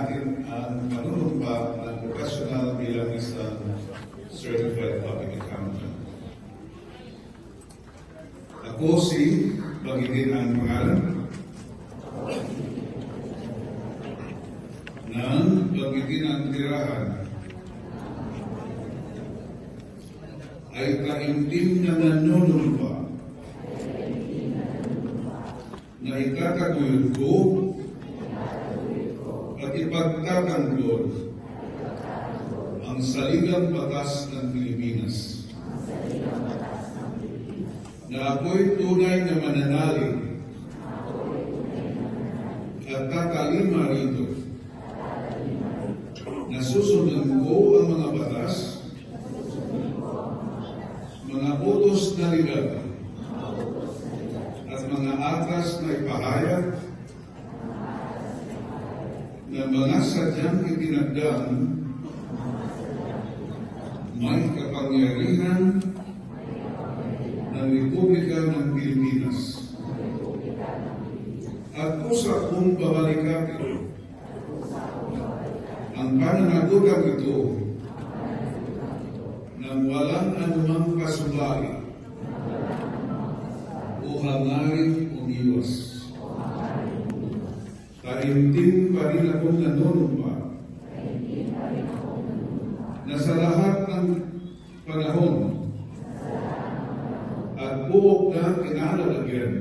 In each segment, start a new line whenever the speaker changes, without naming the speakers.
natin ang panunumpa ng professional bilang isang certified public accountant. Ako si Bagigin ang pangalan ng Bagigin ang tirahan ay kaimtim na nanunumpa na itataguyod ko at ipagtatanggol ang saligang batas ng Pilipinas na ako'y tunay na mananalig at tatalima rito na susundan ko ang mga batas, mga utos na legal at mga atas na ipahayag na mga sadyang itinagdang may kapangyarihan ng Republika ng Pilipinas at kusa kong babalikatin ang pananagutan ito ng walang anumang kasubali o hangaring umiwas. Taimtim pa rin akong nanunumpa na sa lahat ng panahon at buok na kinalalagyan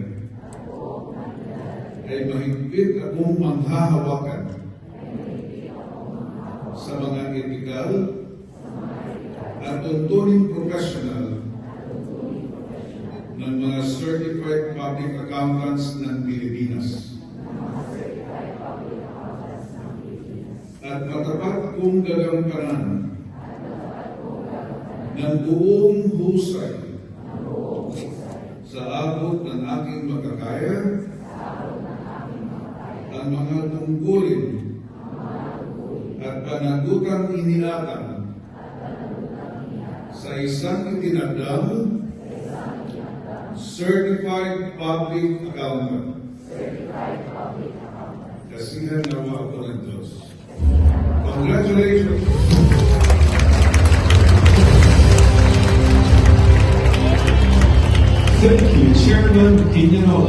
ay mahigpit akong manghahawakan sa mga etikal at tuntuning professional ng mga certified public accountants ng Pilipinas. At matapat kong gagampanan ng buong husay sa abot ng aking makakaya ang mga tungkulin at panagutang inilatang sa isang itinadang certified public accountant. Kasihan nawa ako ng Diyos. Congratulations!
Thank you, Chairman Piñanola.